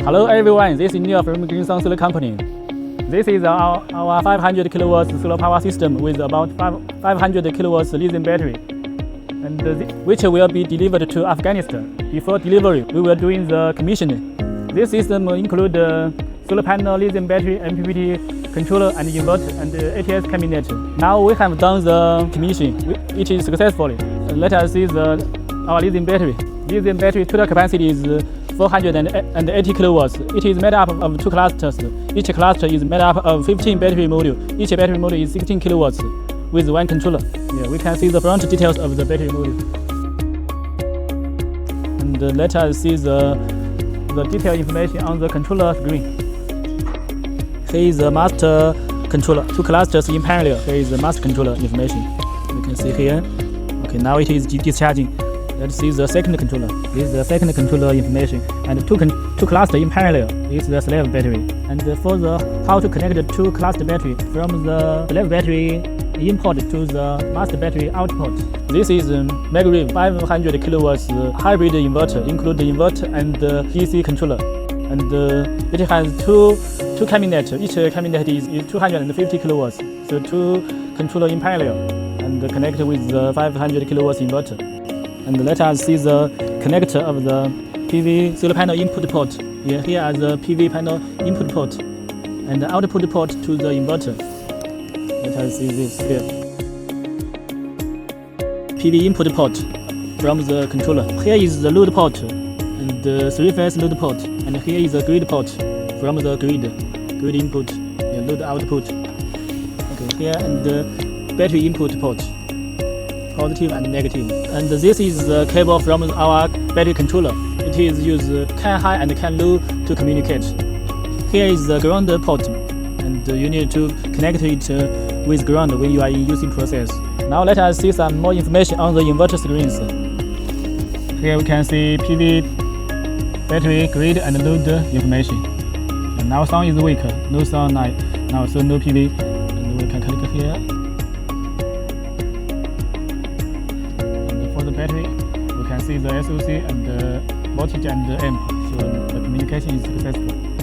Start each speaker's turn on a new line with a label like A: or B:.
A: Hello everyone, this is Neil from Greensun Solar Company. This is our 500 kilowatts solar power system with about 500 kilowatts lithium battery, and which will be delivered to Afghanistan. Before delivery, we will doing the commissioning. This system includes solar panel, lithium battery, MPPT controller, and inverter, and ATS Cabinet. Now we have done the commissioning, which is successfully. Let us see our lithium battery. Lithium battery total capacity is 480 kilowatts. It is made up of two clusters. Each cluster is made up of 15 battery modules. Each battery module is 16 kilowatts with one controller. We can see the front details of the battery module. And let us see the detailed information on the controller screen. Here is the master controller. Two clusters in parallel. Here is the master controller information. You can see here. Okay, now it is discharging. Let's see the second controller. This is the second controller information. And two clusters in parallel. This is the slave battery. And for how to connect the two cluster battery from the slave battery input to the master battery output. This is Megarevo 500 kilowatts hybrid inverter, including inverter and DC controller. And it has two cabinets. Each cabinet is 250 kilowatts. So two controllers in parallel and connected with the 500 kilowatts inverter. And let us see the connector of the PV solar panel input port. Here are the PV panel input port and the output port to the inverter. Let us see this here. PV input port from the controller. Here is the load port and the three-phase load port. And here is the grid port from the grid input, load output. Okay, here and the battery input port. Positive and negative. And this is the cable from our battery controller. It is used CAN high and CAN low to communicate. Here is the ground port, and you need to connect it with ground when you are in using process. Now let us see some more information on the inverter screens. Here we can see PV, battery, grid, and load information. And now sun is weak, no sunlight. Now so no PV. And we can click here. For the battery, we can see the SOC and the voltage and the amp, so the communication is successful.